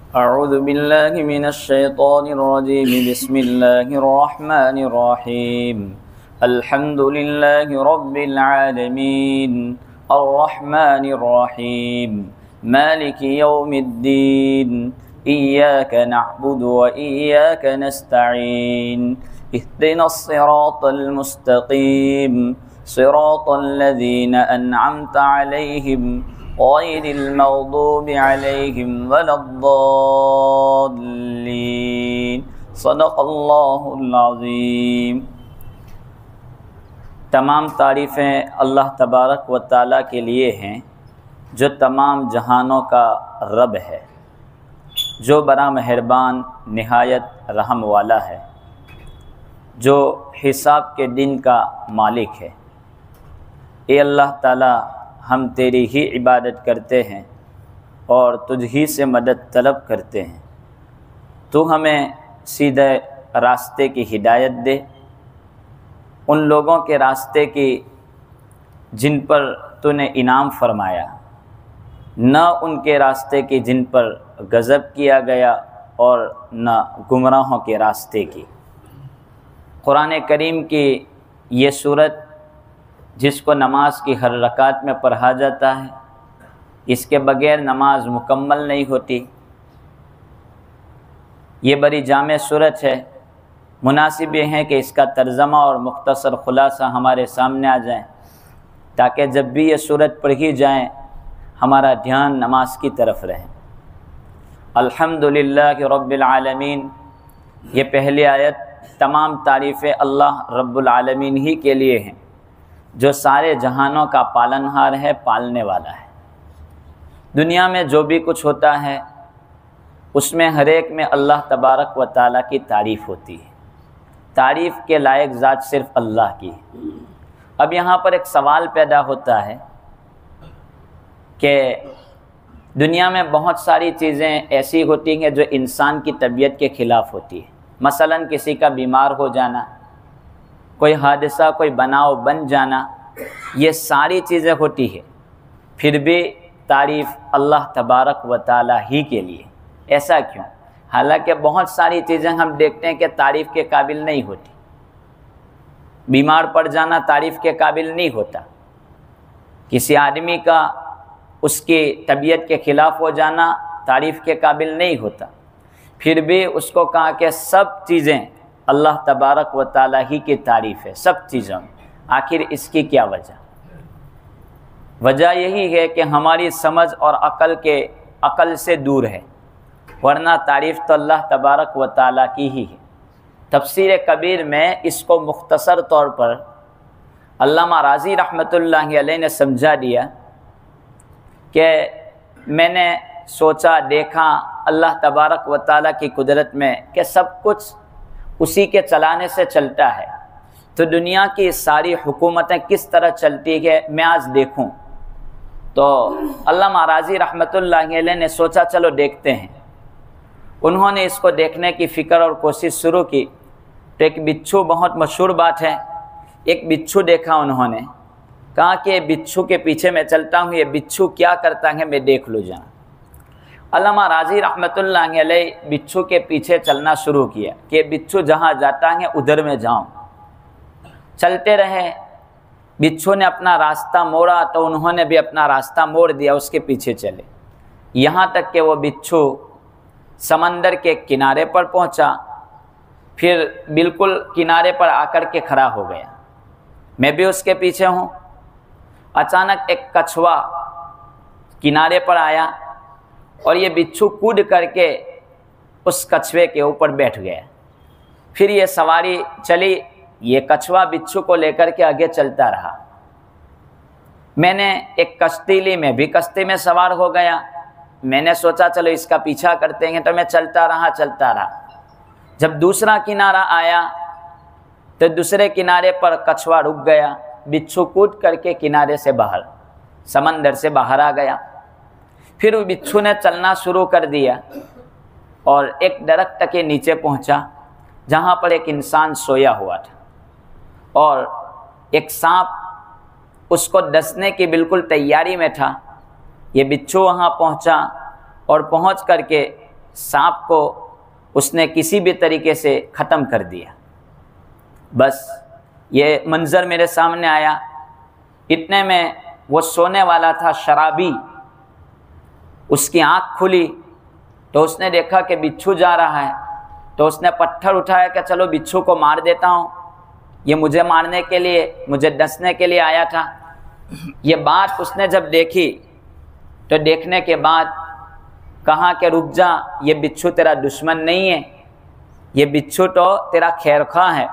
अऊज़ु बिल्लाहि मिनश्शैतानिर्रजीम बिस्मिल्लाहिर्रहमानिर्रहीम अल्हम्दुलिल्लाहि रब्बिल आलमीन अर्रहमानिर्रहीम मालिकि यौमिद्दीन इय्याका नअबुदु व इय्याका नस्तईन इह्दिनस सिरातल मुस्तकीम सिरातल लज़ीना अन्अमता अलैहिम गैरिल मग़दूबि अलैहिम वलद्दाल्लीन सदक़ल्लाहुल अज़ीम। तमाम तारीफ़ें अल्लाह तबारक व तआला के लिए हैं जो तमाम जहानों का रब है, जो बड़ा मेहरबान निहायत रहम वाला है, जो हिसाब के दिन का मालिक है। ए अल्लाह ताला, हम तेरी ही इबादत करते हैं और तुझ ही से मदद तलब करते हैं। तू हमें सीधे रास्ते की हिदायत दे, उन लोगों के रास्ते की जिन पर तूने इनाम फरमाया, न उनके रास्ते की जिन पर गज़ब किया गया और न गुमराहों के रास्ते की। कुरान करीम की ये सूरत जिसको नमाज की हर रकात में पढ़ा जाता है, इसके बग़ैर नमाज मुकम्मल नहीं होती। ये बड़ी जामे सूरत है। मुनासिब ये है कि इसका तर्जमा और मुख्तसर खुलासा हमारे सामने आ जाए, ताकि जब भी ये सूरत पढ़ी जाए हमारा ध्यान नमाज की तरफ रहे। अल्हम्दुलिल्लाहि रब्बिल आलमीन, ये पहली आयत तमाम तारीफ़ें अल्लाह रब्बुल आलमीन ही के लिए हैं, जो सारे जहानों का पालनहार है, पालने वाला है। दुनिया में जो भी कुछ होता है उसमें हर एक में अल्लाह तबारक व ताला की तारीफ़ होती है। तारीफ़ के लायक ज़ात सिर्फ़ अल्लाह की है। अब यहाँ पर एक सवाल पैदा होता है कि दुनिया में बहुत सारी चीज़ें ऐसी होती हैं जो इंसान की तबीयत के ख़िलाफ़ होती है। मसलन किसी का बीमार हो जाना, कोई हादसा, कोई बनाव बन जाना, ये सारी चीज़ें होती है। फिर भी तारीफ़ अल्लाह तबारक व ताला ही के लिए। ऐसा क्यों? हालांकि बहुत सारी चीज़ें हम देखते हैं कि तारीफ़ के काबिल नहीं होती। बीमार पड़ जाना तारीफ़ के काबिल नहीं होता। किसी आदमी का उसकी तबीयत के ख़िलाफ़ हो जाना तारीफ़ के काबिल नहीं होता। फिर भी उसको कहा कि सब चीज़ें अल्लाह तबारक व ताला ही की तारीफ़ है, सब चीज़ों में। आखिर इसकी क्या वजह? वजह यही है कि हमारी समझ और अक़ल से दूर है, वरना तारीफ़ तो अल्लाह तबारक व ताला की ही है। तफ़सीर कबीर में इसको मुख्तसर तौर पर अल्लामा राज़ी रहमतुल्लाहि अलैह ने समझा दिया कि मैंने सोचा देखा अल्लाह तबारक व ताला की कुदरत में कि सब कुछ उसी के चलाने से चलता है, तो दुनिया की सारी हुकूमतें किस तरह चलती है मैं आज देखूं। तो अल्लामा राज़ी रहमतुल्लाहि अलैह ने सोचा चलो देखते हैं। उन्होंने इसको देखने की फ़िक्र और कोशिश शुरू की तो एक बिच्छू, बहुत मशहूर बात है, एक बिच्छू देखा। उन्होंने कहा कि बिच्छू के पीछे मैं चलता हूँ, ये बिच्छू क्या करता है मैं देख लूँ जरा। अल्लामा राज़ी रहमतुल्लाहि अलैह बिच्छू के पीछे चलना शुरू किया कि बिच्छू जहाँ जाता है उधर में जाऊँ। चलते रहे, बिच्छू ने अपना रास्ता मोड़ा तो उन्होंने भी अपना रास्ता मोड़ दिया, उसके पीछे चले। यहाँ तक कि वो बिच्छू समंदर के किनारे पर पहुँचा, फिर बिल्कुल किनारे पर आकर के खड़ा हो गया। मैं भी उसके पीछे हूँ। अचानक एक कछुआ किनारे पर आया और ये बिच्छू कूद करके उस कछुए के ऊपर बैठ गया। फिर ये सवारी चली, ये कछुआ बिच्छू को लेकर के आगे चलता रहा। मैंने एक कश्ती ली, मैं भी कश्ती में सवार हो गया। मैंने सोचा चलो इसका पीछा करते हैं, तो मैं चलता रहा। जब दूसरा किनारा आया तो दूसरे किनारे पर कछुआ रुक गया। बिच्छू कूद करके किनारे से बाहर, समंदर से बाहर आ गया। फिर बिच्छू ने चलना शुरू कर दिया और एक दरख्त के नीचे पहुंचा जहां पर एक इंसान सोया हुआ था और एक सांप उसको डसने की बिल्कुल तैयारी में था। ये बिच्छू वहाँ पहुँचा और पहुँच करके सांप को उसने किसी भी तरीके से ख़त्म कर दिया। बस ये मंज़र मेरे सामने आया, इतने में वो सोने वाला था शराबी, उसकी आँख खुली तो उसने देखा कि बिच्छू जा रहा है, तो उसने पत्थर उठाया कि चलो बिच्छू को मार देता हूँ, ये मुझे मारने के लिए, मुझे डसने के लिए आया था। ये बात उसने जब देखी तो देखने के बाद कहा कि रुक जा, ये बिच्छू तेरा दुश्मन नहीं है, ये बिच्छू तो तेरा खैरख्वाह है।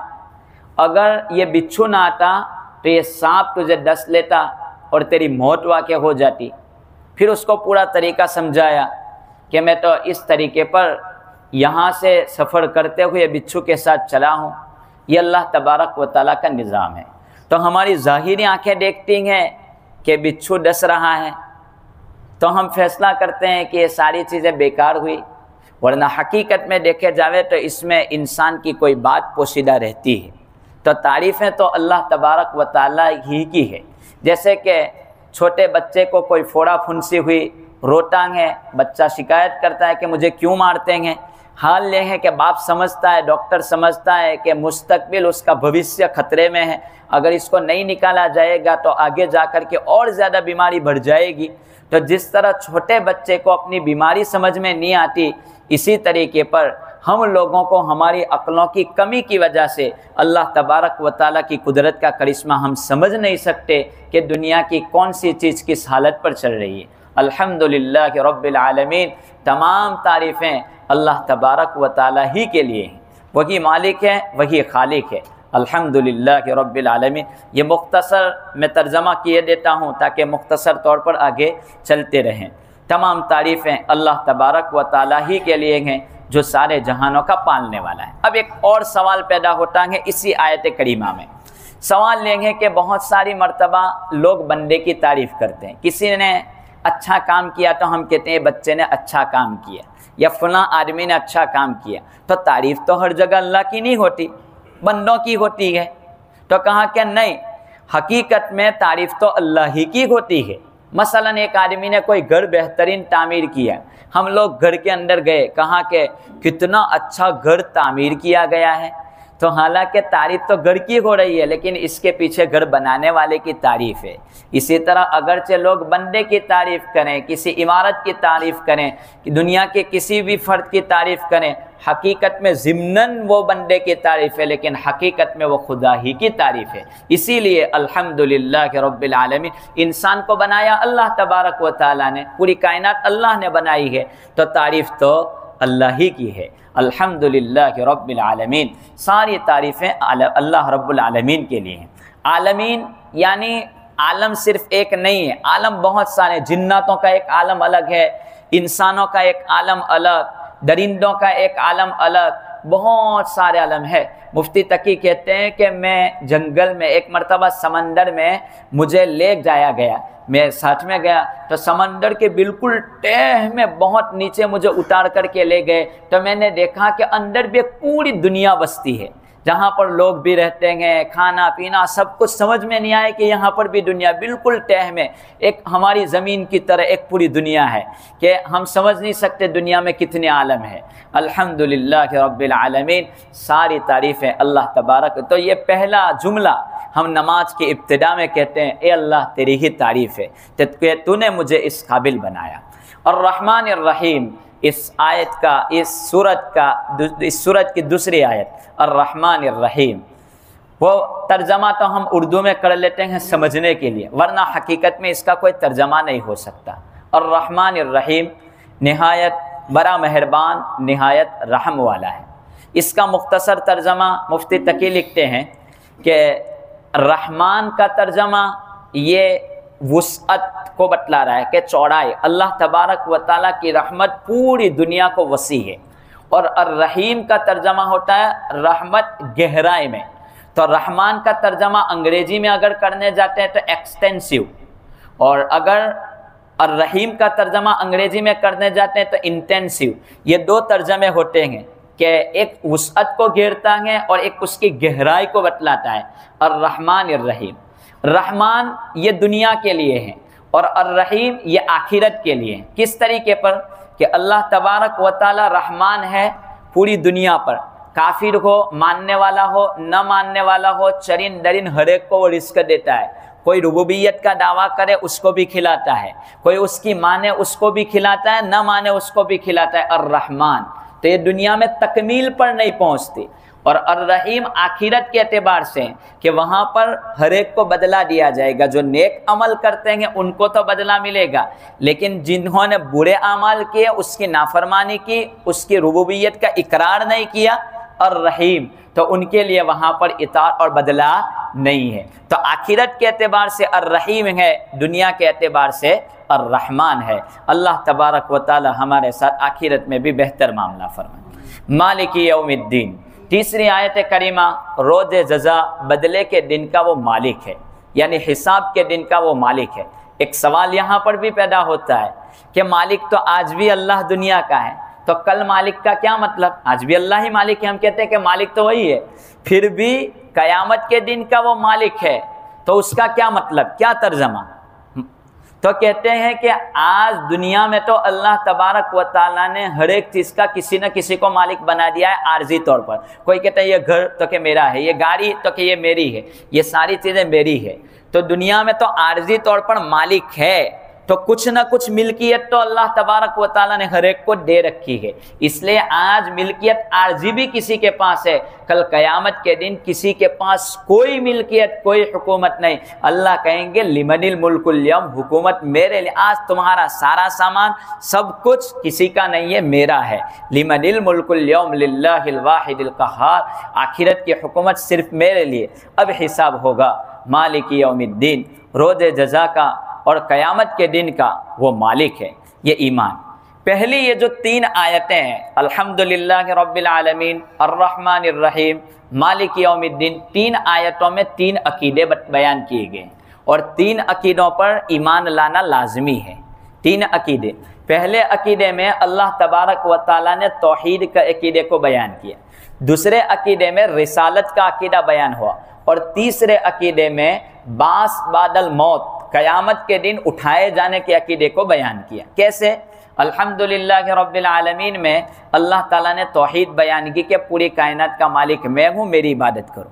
अगर ये बिच्छू ना आता तो ये सांप तुझे डस लेता और तेरी मौत वाक़या हो जाती। फिर उसको पूरा तरीका समझाया कि मैं तो इस तरीके पर यहाँ से सफ़र करते हुए बिच्छू के साथ चला हूँ, ये अल्लाह तबारक व तआला का निज़ाम है। तो हमारी ज़ाहिरी आँखें देखती हैं कि बिच्छू डस रहा है, तो हम फैसला करते हैं कि ये सारी चीज़ें बेकार हुई, वरना हकीकत में देखे जावे तो इसमें इंसान की कोई बात पोशीदा रहती है। तो तारीफ़ें तो अल्लाह तबारक व तआला ही की है। जैसे कि छोटे बच्चे को कोई फोड़ा फुंसी हुई, रोता है, बच्चा शिकायत करता है कि मुझे क्यों मारते हैं। हाल ये है कि बाप समझता है, डॉक्टर समझता है कि मुस्तकबिल उसका भविष्य खतरे में है, अगर इसको नहीं निकाला जाएगा तो आगे जाकर के और ज़्यादा बीमारी बढ़ जाएगी। तो जिस तरह छोटे बच्चे को अपनी बीमारी समझ में नहीं आती, इसी तरीके पर हम लोगों को हमारी अक्लों की कमी की वजह से अल्लाह तबारक व तआला की कुदरत का करिश्मा हम समझ नहीं सकते कि दुनिया की कौन सी चीज़ किस हालत पर चल रही है। अल्हम्दुलिल्लाह के रब्बिल आलमीन, तमाम तारीफ़ें अल्लाह तबारक व तआला ही के लिए हैं। वही मालिक है, वही खालिक है। अल्हम्दुलिल्लाह के रब्बिल आलमीन। ये मुख्तसर मैं तर्जमा किए देता हूँ ताकि मुख्तसर तौर पर आगे चलते रहें। तमाम तारीफ़ें अल्लाह तबारक व तआला ही के लिए हैं जो सारे जहानों का पालने वाला है। अब एक और सवाल पैदा होता है इसी आयत करीमा में। सवाल लेंगे कि बहुत सारी मर्तबा लोग बंदे की तारीफ़ करते हैं। किसी ने अच्छा काम किया तो हम कहते हैं बच्चे ने अच्छा काम किया, या फलां आदमी ने अच्छा काम किया। तो तारीफ़ तो हर जगह अल्लाह की नहीं होती, बंदों की होती है। तो कहा कि नहीं, हकीकत में तारीफ़ तो अल्लाह ही की होती है। मसलन एक आदमी ने कोई घर बेहतरीन तामीर किया, हम लोग घर के अंदर गए, कहा कि कितना अच्छा घर तामीर किया गया है। तो हालांकि तारीफ़ तो घर की हो रही है, लेकिन इसके पीछे घर बनाने वाले की तारीफ़ है। इसी तरह अगरचे लोग बंदे की तारीफ़ करें, किसी इमारत की तारीफ़ करें, कि दुनिया के किसी भी फ़र्द की तारीफ़ करें, हकीकत में ज़िम्नन वो बंदे की तारीफ़ है, लेकिन हकीकत में वो खुदा ही की तारीफ़ है। इसीलिए अल्हम्दुलिल्लाह के रब्बिल आलमीन, इंसान को बनाया अल्लाह तबारक व तआला ने, पूरी कायनात अल्लाह ने बनाई है, तो तारीफ़ तो अल्लाह ही की है। अल्हम्दुलिल्लाह के रब्बिल आलमीन, सारी तारीफ़ें अल्लाह रब्बुल आलमीन के लिए हैं। आलमीन यानी आलम सिर्फ एक नहीं है, आलम बहुत सारे। जिन्नातों का एक आलम अलग है, इंसानों का एक आलम अलग, दरिंदों का एक आलम अलग, बहुत सारे आलम है। मुफ्ती तकी कहते हैं कि मैं जंगल में एक मरतबा समंदर में मुझे ले जाया गया, मैं साथ में गया, तो समंदर के बिल्कुल तह में बहुत नीचे मुझे उतार करके ले गए। तो मैंने देखा कि अंदर भी एक पूरी दुनिया बसती है, जहाँ पर लोग भी रहते हैं, खाना पीना सब कुछ समझ में नहीं आए कि यहाँ पर भी दुनिया बिल्कुल तह में एक हमारी ज़मीन की तरह एक पूरी दुनिया है कि हम समझ नहीं सकते दुनिया में कितने आलम है। अल्हम्दुलिल्लाह के रब्बिल आलमीन, सारी तारीफ़ें अल्लाह तबारक। तो ये पहला जुमला हम नमाज के इब्तिदा में कहते हैं, ए अल्लाह तेरी ही तारीफ़ है, तूने मुझे इस काबिल बनाया। और रहमान रहीम, इस आयत का, इस सूरत की दूसरी आयत अर्रहमान अर्रहीम, वो तर्जमा तो हम उर्दू में कर लेते हैं समझने के लिए, वरना हकीकत में इसका कोई तर्जमा नहीं हो सकता। अर्रहमान अर्रहीम, निहायत बड़ा मेहरबान, निहायत रहम वाला है। इसका मुख्तसर तर्जमा मुफ्ती तकी लिखते हैं कि रहमान का तर्जमा ये वुसअत को बतला रहा है कि चौड़ाई, अल्लाह तबारक व तआला की रहमत पूरी दुनिया को वसी है। और अर्रहीम का तर्जमा होता है रहमत गहराई में। तो रहमान का तर्जमा अंग्रेजी में अगर करने जाते हैं तो एक्सटेंसिव, और अगर अर्रहीम का तर्जमा अंग्रेजी में करने जाते हैं तो इंटेंसिव। ये दो तर्जमे होते हैं कि एक वुसअत को घेरता है और एक उसकी गहराई को बतलाता है। अर्रहमान अर्रहीम, रहमान ये दुनिया के लिए है और अर्रहीम ये आखिरत के लिए है। किस तरीके पर कि अल्लाह तबारक व तआला रहमान है पूरी दुनिया पर, काफिर हो, मानने वाला हो, न मानने वाला हो, चरिन दरिन हर एक को वो रिस्क देता है। कोई रुबूबियत का दावा करे उसको भी खिलाता है, कोई उसकी माने उसको भी खिलाता है, न माने उसको भी खिलाता है। अर्रहमान तो ये दुनिया में तकमील पर नहीं पहुंचती, और अर्रहीम आखिरत के एतबार से कि वहाँ पर हर एक को बदला दिया जाएगा। जो नेक अमल करते हैं उनको तो बदला मिलेगा, लेकिन जिन्होंने बुरे अमल किए, उसकी नाफरमानी की, उसकी रुबूबियत का इकरार नहीं किया, अर्रहीम, तो उनके लिए वहाँ पर इताअत और बदला नहीं है। तो आखिरत के एतबार से अर्रहीम है, दुनिया के एतबार से अर्रहमान है। अल्लाह तबारक व तआला हमारे साथ आखिरत में भी बेहतर मामला फरमाए। मालिकी यौमिद्दीन, तीसरी आयत करीमा, रोज़ जज़ा बदले के दिन का वो मालिक है, यानी हिसाब के दिन का वो मालिक है। एक सवाल यहाँ पर भी पैदा होता है कि मालिक तो आज भी अल्लाह दुनिया का है, तो कल मालिक का क्या मतलब? आज भी अल्लाह ही मालिक है, हम कहते हैं कि मालिक तो वही है, फिर भी कयामत के दिन का वो मालिक है, तो उसका क्या मतलब, क्या तर्जमा? तो कहते हैं कि आज दुनिया में तो अल्लाह तबारक व तआला ने हर एक चीज़ का किसी न किसी को मालिक बना दिया है आर्जी तौर पर। कोई कहता है ये घर तो कि मेरा है, ये गाड़ी तो कि ये मेरी है, ये सारी चीज़ें मेरी है। तो दुनिया में तो आर्जी तौर पर मालिक है, तो कुछ ना कुछ मिल्कियत तो अल्लाह तबारक व तआला ने हर एक को दे रखी है। इसलिए आज मिल्कियत आर्जी भी किसी के पास है, कल कयामत के दिन किसी के पास कोई मिल्कियत, कोई हुकूमत नहीं। अल्लाह कहेंगे लिमनिल मुल्कुल यौम, हुकूमत मेरे लिए, आज तुम्हारा सारा सामान सब कुछ किसी का नहीं है, मेरा है। लिमनिल मुल्कुल यौम लिल्लाहिल वाहिदिल क़हार, आखिरत की हुकूमत सिर्फ मेरे लिए। अब हिसाब होगा। मालिकी यौमिद्दीन, रोज़े जज़ा का और क़यामत के दिन का वो मालिक है। ये ईमान। पहली ये जो तीन आयतें हैं, अल्हम्दुलिल्लाहि रब्बिल आलमीन, अर्रहमानिर रहीम, मालिक यौमिद्दीन, तीन आयतों में तीन अकीदे बयान किए गए, और तीन अकीदों पर ईमान लाना लाजमी है। तीन अकीदे, पहले अकीदे में अल्लाह तबारक व तआला ने तौहीद का अकीदे को बयान किया, दूसरे अकीदे में रिसालत का अकीदा बयान हुआ, और तीसरे अकीदे में बास बादल मौत, क़यामत के दिन उठाए जाने के अकीदे को बयान किया। कैसे? अल्हम्दुलिल्लाह रब्बिल आलमीन में अल्लाह ताला ने तौहीद बयान की कि पूरी कायनात का मालिक मैं हूँ, मेरी इबादत करो।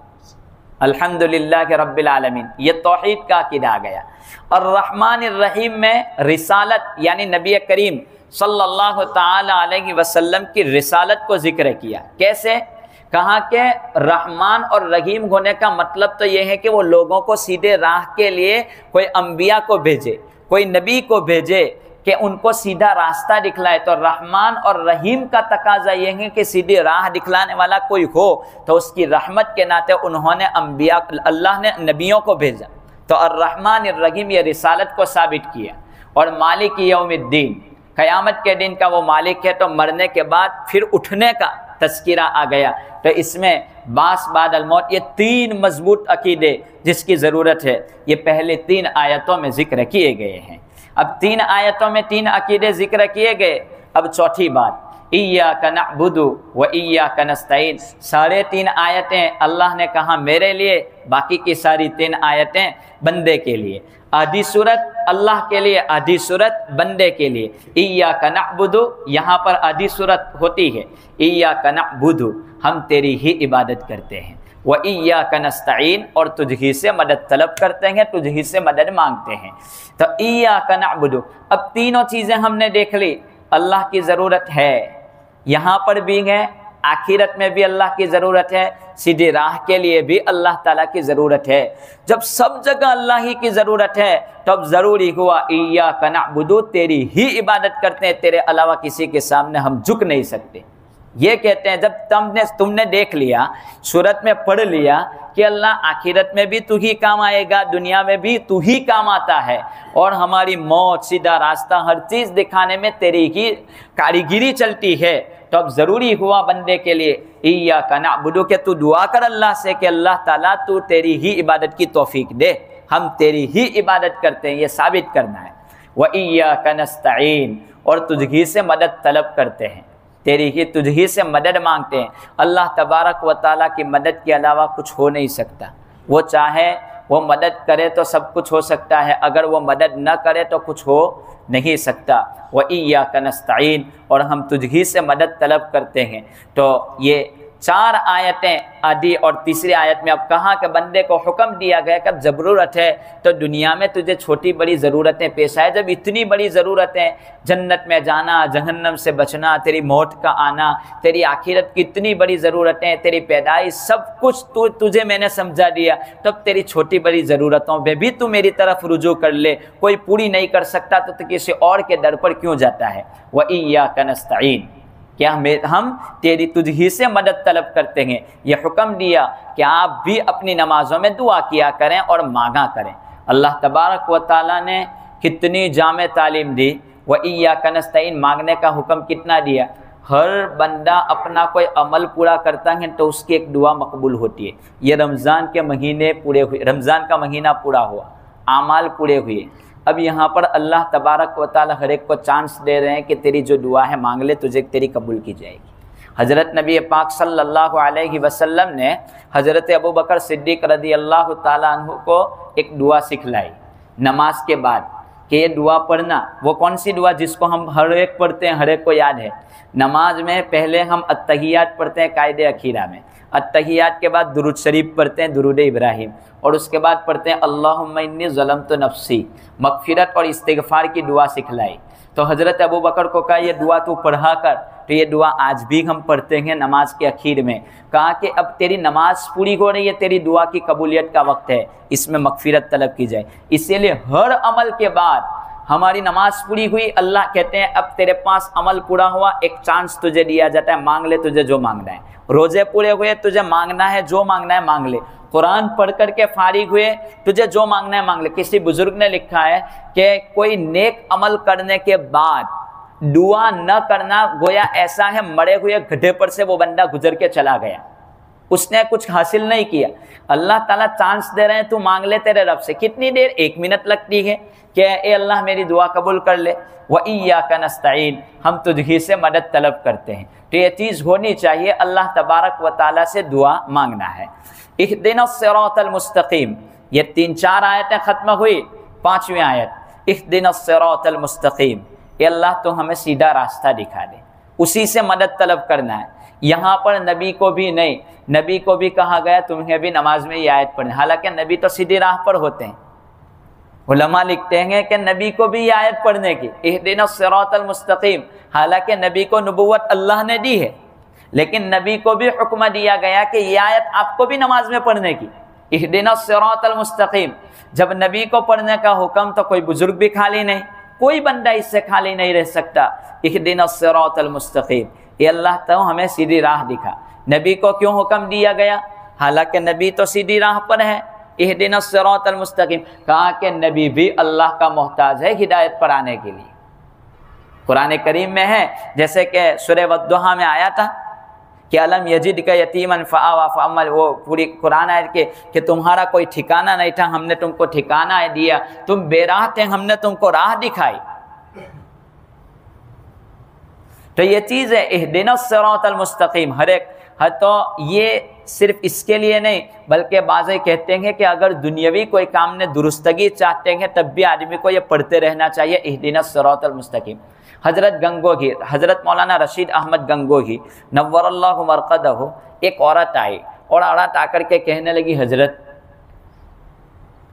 अल्हम्दुलिल्लाह रब्बिल आलमीन, ये तौहीद का अकीदा आ गया। और रहमानिर रहीम में रिसालत, यानी नबी करीम सल्लल्लाहु ताला अलैहि वसल्लम की रिसालत को जिक्र किया। कैसे? कहा कि रहमान और रहीम होने का मतलब तो यह है कि वो लोगों को सीधे राह के लिए कोई अंबिया को भेजे, कोई नबी को भेजे कि उनको सीधा रास्ता दिखलाए। तो रहमान और रहीम का तकाजा यह है कि सीधी राह दिखलाने वाला कोई हो, तो उसकी रहमत के नाते उन्होंने अंबिया, अल्लाह ने नबियों को भेजा। तो अर्रहमान रहीम ये रिसालत को साबित किया। और मालिक यौमिद्दीन, क़यामत के दिन का वो मालिक है, तो मरने के बाद फिर उठने का तज़किरा आ गया। तो इसमें बास बादल मौत, ये तीन मजबूत अकीदे जिसकी ज़रूरत है, ये पहले तीन आयतों में ज़िक्र किए गए हैं। अब तीन आयतों में तीन अकीदे ज़िक्र किए गए। अब चौथी बात, इय्याका नअबुदु व इय्याका नस्तईन, साढ़े तीन आयतें अल्लाह ने कहा मेरे लिए, बाकी की सारी तीन आयतें बंदे के लिए। आधी सूरत अल्लाह के लिए, आधी सूरत बंदे के लिए। इय्याका नअबुदु, यहाँ पर आधी सूरत होती है इय्याका नअबुदु, हम तेरी ही इबादत करते हैं। व इय्याका नस्तईन, और तुझी से मदद तलब करते हैं, तुझी से मदद मांगते हैं। तो इय्याका नअबुदु, अब तीनों चीज़ें हमने देख ली। अल्लाह की ज़रूरत है, यहाँ पर भी है, आखिरत में भी अल्लाह की ज़रूरत है, सीधी राह के लिए भी अल्लाह ताला की ज़रूरत है। जब सब जगह अल्लाह ही की ज़रूरत है, तब ज़रूरी हुआ इय्याका नअबुदु, तेरी ही इबादत करते हैं, तेरे अलावा किसी के सामने हम झुक नहीं सकते। ये कहते हैं जब तुमने देख लिया, सूरत में पढ़ लिया कि अल्लाह आखिरत में भी तू ही काम आएगा, दुनिया में भी तू ही काम आता है, और हमारी मौत, सीधा रास्ता, हर चीज़ दिखाने में तेरी ही कारीगिरी चलती है, तो अब ज़रूरी हुआ बंदे के लिए इय्याका नअबुदु, के तू दुआ कर अल्लाह से कि अल्लाह ताला तू तेरी ही इबादत की तौफीक दे, हम तेरी ही इबादत करते हैं, ये साबित करना है। व इय्याका नस्तईन, और तुझी से मदद तलब करते हैं, तेरी ही तुझी से मदद मांगते हैं। अल्लाह तबारक व ताला की मदद के अलावा कुछ हो नहीं सकता। वो चाहे वो मदद करे तो सब कुछ हो सकता है, अगर वो मदद न करे तो कुछ हो नहीं सकता। व इय्याका नस्तईन, और हम तुझी से मदद तलब करते हैं। तो ये 4 आयतें आदि और तीसरी आयत में अब कहा कि बंदे को हुक्म दिया गया कि अब ज़रूरत है तो दुनिया में तुझे छोटी बड़ी ज़रूरतें पेश आए, जब इतनी बड़ी ज़रूरतें, जन्नत में जाना, जहन्नम से बचना, तेरी मौत का आना, तेरी आखिरत की इतनी बड़ी ज़रूरतें, तेरी पैदाइश, सब कुछ तुझे मैंने समझा दिया, तब तेरी छोटी बड़ी ज़रूरतों पे भी तू मेरी तरफ रुजू कर ले। कोई पूरी नहीं कर सकता तो किसी और के दर पर क्यों जाता है। व इय्याका नस्तईन, क्या हम तेरी तुझी से मदद तलब करते हैं। ये हुक्म दिया कि आप भी अपनी नमाजों में दुआ किया करें और मांगा करें। अल्लाह तबारक व तआला ने कितनी जामे तालीम दी। व इय्याका नस्तईन, मांगने का हुक्म कितना दिया। हर बंदा अपना कोई अमल पूरा करता है तो उसकी एक दुआ मकबूल होती है। ये रमज़ान के महीने पूरे हुए, रमज़ान का महीना पूरा हुआ, आमाल पूरे हुए। अब यहाँ पर अल्लाह तबारक व तआला हर एक को चांस दे रहे हैं कि तेरी जो दुआ है मांग ले, तुझे तेरी कबूल की जाएगी। हज़रत नबी पाक सल्लल्लाहु अलैहि वसल्लम ने हज़रत अबू बकर सिद्दीक़ रज़ी अल्लाह तआला अन्हु को एक दुआ सिखलाई नमाज के बाद कि ये दुआ पढ़ना। वो कौन सी दुआ जिसको हम हर एक पढ़ते हैं, हर एक को याद है। नमाज में पहले हम अत्तहियात पढ़ते हैं कायदे अखीरा में, अत्तहियात के बाद दुरूद शरीफ पढ़ते हैं, दुरूद इब्राहिम, और उसके बाद पढ़ते हैं अल्लाहुम्मा इन्नी ज़लमतु नफ्सी, मग़फ़िरत और इस्तिग़फ़ार की दुआ सिखलाई। तो हज़रत अबू बकर को कहा ये दुआ तू पढ़ा कर। तो ये दुआ आज भी हम पढ़ते हैं नमाज के अखीर में। कहा कि अब तेरी नमाज पूरी हो रही है, तेरी दुआ की कबूलियत का वक्त है, इसमें मग़फ़िरत तलब की जाए। इसीलिए हर अमल के बाद हमारी नमाज पूरी हुई, अल्लाह कहते हैं अब तेरे पास अमल पूरा हुआ, एक चांस तुझे दिया जाता है, मांग ले तुझे जो मांगना है। रोज़े पूरे हुए, तुझे मांगना है, जो मांगना है मांग ले। कुरान पढ़ करके फारिग हुए, तुझे जो मांगना है मांग ले। किसी बुजुर्ग ने लिखा है कि कोई नेक अमल करने के बाद दुआ न करना गोया ऐसा है मरे हुए गड्ढे पर से वो बंदा गुजर के चला गया, उसने कुछ हासिल नहीं किया। अल्लाह ताला चांस दे रहे हैं, तू मांग ले तेरे रब से। कितनी देर, 1 मिनट लगती है कि ए अल्लाह मेरी दुआ कबूल कर ले। व इय्याका नस्तईन, हम तुझी से मदद तलब करते हैं। तो ये चीज़ होनी चाहिए, अल्लाह तबारक व तआला से दुआ मांगना है। इहदिनस सिरातल मुस्तकीम, ये 3-4 आयतें ख़त्म हुई। 5वीं आयत इहदिनस सिरातल मुस्तकीम, ये अल्लाह तो हमें सीधा रास्ता दिखा दे, उसी से मदद तलब करना है। यहाँ पर नबी को भी नहीं, नबी को भी कहा गया तुम्हें भी नमाज में ये आयत पढ़नी, हालांकि नबी तो सीधी राह पर होते हैं। उलमा लिखते हैं कि नबी को भी ये आयत पढ़ने की, इहदिनस सिरातल मुस्तकीम, हालांकि नबी को नबुव्वत अल्लाह ने दी है, लेकिन नबी को भी हुक्म दिया गया कि ये आयत आपको भी नमाज में पढ़ने की, इहदिनस सिरातल मुस्तकीम। जब नबी को पढ़ने का हुक्म तो कोई बुजुर्ग भी खाली नहीं, कोई बंदा इससे खाली नहीं रह सकता। इहदिनस सिरातल मुस्तकीम, ये अल्लाह तो हमें सीधी राह दिखा। नबी को क्यों हुक्म दिया गया, हालांकि नबी तो सीधी राह पर है। इहदिनस सिरातल मुस्तकीम, कहा कि नबी भी अल्लाह का मोहताज है हिदायत पर आने के लिए। कुरान करीम में है, जैसे कि सूरह वद्दुहा में आया था कि अलम यजिदका यतीमन फआवा फअमल, वो पूरी कुरान आयत के कि तुम्हारा कोई ठिकाना नहीं था, हमने तुमको ठिकाना दिया, तुम बेराह थे, हमने तुमको राह दिखाई। तो ये चीज़ है इहदिनस सिरातल मुस्तकीम, हर एक है। तो ये सिर्फ इसके लिए नहीं, बल्कि बाज़े कहते हैं कि अगर दुनियावी कोई काम में दुरुस्तगी चाहते हैं तब भी आदमी को ये पढ़ते रहना चाहिए, इहदिनस सिरातल मुस्तकीम। हज़रत गंगोही, हज़रत मौलाना रशीद अहमद गंगोही नव्वरल्लाहु मरक़दहु, एक औरत आई और औरत आकर के कहने लगी, हज़रत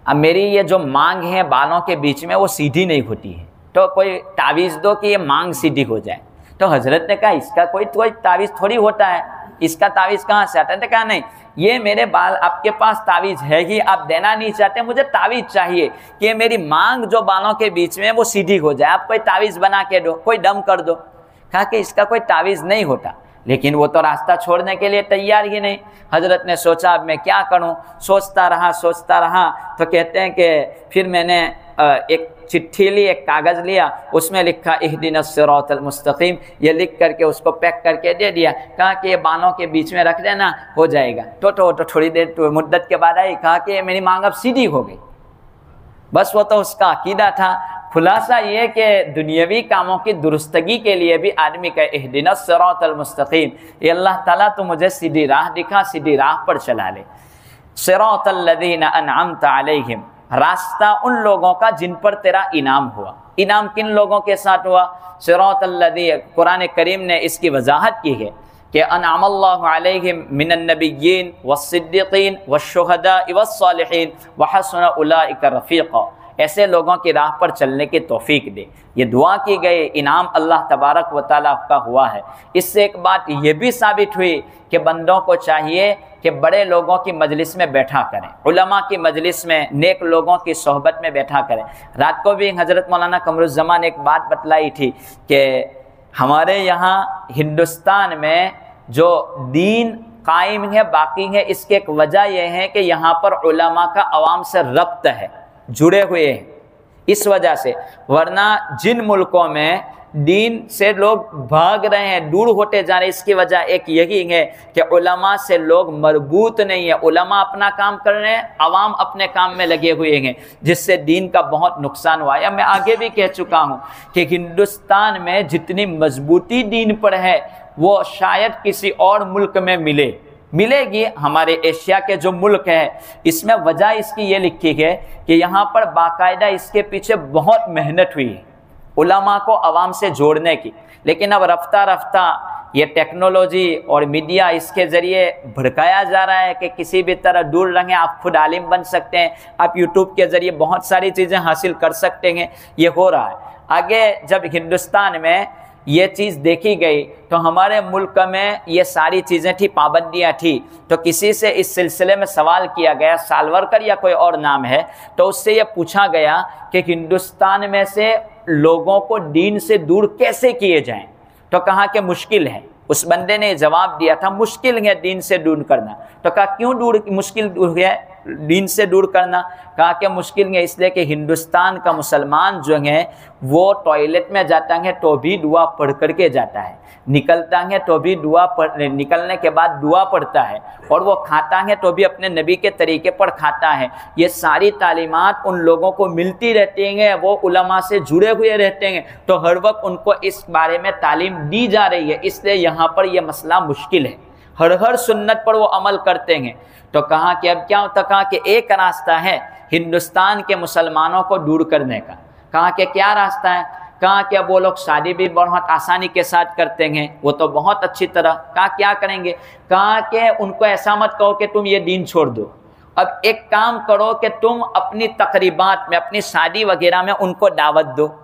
अब मेरी ये जो मांग है बालों के बीच में वो सीधी नहीं होती है, तो कोई तावीज़ दो कि ये मांग सीधी हो जाए। तो हज़रत ने कहा इसका कोई तावीज़ थोड़ी होता है, इसका तावीज़ कहाँ से आता है। तो कहा नहीं, ये मेरे बाल आपके पास तावीज़ है ही, आप देना नहीं चाहते, मुझे तावीज़ चाहिए कि मेरी मांग जो बालों के बीच में वो सीधी हो जाए, आप कोई तावीज़ बना के दो, कोई दम कर दो। कहा कि इसका कोई तावीज़ नहीं होता, लेकिन वो तो रास्ता छोड़ने के लिए तैयार ही नहीं। हज़रत ने सोचा अब मैं क्या करूं, सोचता रहा। तो कहते हैं कि फिर मैंने एक चिट्ठी ली, एक कागज़ लिया, उसमें लिखा इहदिनस सिरातल मुस्तकीम, ये लिख करके उसको पैक करके दे दिया। कहा कि ये बालों के बीच में रख देना, हो जाएगा। तो थोड़ी देर मुद्दत के बाद आई, कहा कि मेरी मांग अब सीधी हो गई। बस वो तो उसका अकीदा था। खुलासा ये कि दुनियावी कामों की दुरुस्तगी के लिए भी आदमी का इहदिनस सिरातल मुस्तकीम, ये अल्लाह ताला तो मुझे सीधी राह दिखा, सीधी राह पर चला ले। सिरातल लज़ीना अनअमत अलैहिम, रास्ता उन लोगों का जिन पर तेरा इनाम हुआ। इनाम किन लोगों के साथ हुआ? सिरातल लज़ी, कुरान करीम ने इसकी वजाहत की है कि अनअमल्लाहु अलैहिम मिनन नबिय्यीन वस्सिद्दीक़ीन वश्शुहदाኢ वस्सालिहीन व हसुन उलाइका रफ़ीक़ा, ऐसे लोगों की राह पर चलने की तौफीक दे। ये दुआ की गई, इनाम अल्लाह तबारक व तआला का हुआ है। इससे एक बात ये भी साबित हुई कि बंदों को चाहिए कि बड़े लोगों की मजलिस में बैठा करें, उलमा की मजलिस में, नेक लोगों की सोहबत में बैठा करें। रात को भी हज़रत मौलाना कमरुज़्ज़मान एक बात बतलाई थी कि हमारे यहाँ हिंदुस्तान में जो दीन कायम है, बाकी है, इसकी एक वजह यह है कि यहाँ पर उलमा का अवाम से रब्त है, जुड़े हुए हैं, इस वजह से। वरना जिन मुल्कों में दीन से लोग भाग रहे हैं, दूर होते जा रहे हैं, इसकी वजह एक यही है कि उलमा से लोग मरबूत नहीं है। उलमा अपना काम कर रहे हैं, अवाम अपने काम में लगे हुए हैं, जिससे दीन का बहुत नुकसान हुआ है। मैं आगे भी कह चुका हूँ कि हिंदुस्तान में जितनी मजबूती दीन पर है वो शायद किसी और मुल्क में मिलेगी। हमारे एशिया के जो मुल्क है, इसमें वजह इसकी ये लिखी है कि यहाँ पर बाकायदा इसके पीछे बहुत मेहनत हुई है उलमा को अवाम से जोड़ने की। लेकिन अब रफ्ता रफ्ता ये टेक्नोलॉजी और मीडिया, इसके ज़रिए भड़काया जा रहा है कि किसी भी तरह दूर रहें, आप खुद आलिम बन सकते हैं, आप यूट्यूब के ज़रिए बहुत सारी चीज़ें हासिल कर सकते हैं। ये हो रहा है। आगे जब हिंदुस्तान में ये चीज़ देखी गई तो हमारे मुल्क में ये सारी चीज़ें थी, पाबंदियाँ थी, तो किसी से इस सिलसिले में सवाल किया गया, सालवरकर या कोई और नाम है, तो उससे ये पूछा गया कि हिंदुस्तान में से लोगों को दीन से दूर कैसे किए जाएं। तो कहा कि मुश्किल है। उस बंदे ने जवाब दिया था, मुश्किल है दीन से दूर करना। तो कहा क्यों मुश्किल है दीन से दूर करना? कहा कि मुश्किल है इसलिए कि हिंदुस्तान का मुसलमान जो है वो टॉयलेट में जाता है तो भी दुआ पढ़ करके जाता है, निकलता है तो भी निकलने के बाद दुआ पढ़ता है, और वो खाता है तो भी अपने नबी के तरीके पर खाता है। ये सारी तालीमात उन लोगों को मिलती रहती हैं, वो उलमा से जुड़े हुए रहते हैं, तो हर वक्त उनको इस बारे में तालीम दी जा रही है। इसलिए यहाँ पर यह मसला मुश्किल है, हर सुन्नत पर वो अमल करते हैं। तो कहा कि अब क्या होता? कहा कि एक रास्ता है हिंदुस्तान के मुसलमानों को दूर करने का। कहा कि क्या रास्ता है? कहा कि अब वो लोग शादी भी बहुत आसानी के साथ करते हैं, वो तो बहुत अच्छी तरह। कहा क्या करेंगे? कहा कि उनको ऐसा मत कहो कि तुम ये दीन छोड़ दो, अब एक काम करो कि तुम अपनी तकरीबात में, अपनी शादी वगैरह में उनको दावत दो।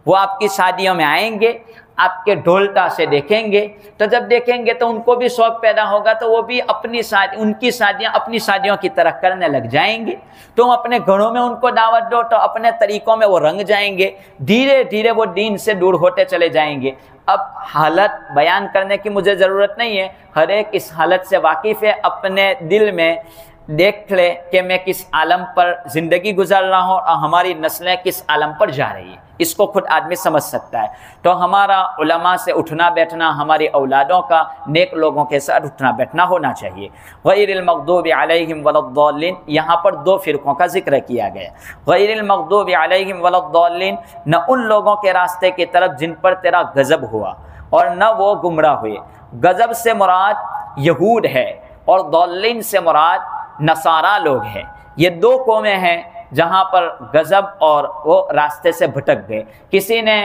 वो आपकी शादियों में आएंगे, आपके ढोलता से देखेंगे, तो जब देखेंगे तो उनको भी शौक पैदा होगा, तो वो भी उनकी शादियां अपनी शादियों की तरह करने लग जाएंगे। तुम अपने घरों में उनको दावत दो तो अपने तरीकों में वो रंग जाएंगे, धीरे धीरे वो दीन से दूर होते चले जाएंगे। अब हालत बयान करने की मुझे ज़रूरत नहीं है, हर एक इस हालत से वाकिफ़ है। अपने दिल में देख ले कि मैं किस आलम पर ज़िंदगी गुजार रहा हूँ और हमारी नस्लें किस आलम पर जा रही है, इसको खुद आदमी समझ सकता है। तो हमारा उलमा से उठना बैठना, हमारी औलादों का नेक लोगों के साथ उठना बैठना होना चाहिए। गैरिल मग़दूबि अलैहिम वलद्दाल्लीन, यहाँ पर दो फ़िरक़ों का जिक्र किया गया। गैरिल मग़दूबि अलैहिम वलद्दाल्लीन, न उन लोगों के रास्ते की तरफ जिन पर तेरा गज़ब हुआ और न वो गुमराह हुए। गज़ब से मुराद यहूद है और दौलीन से मुराद नसारा लोग हैं। ये दो कौमें हैं जहाँ पर गज़ब और वो रास्ते से भटक गए। किसी ने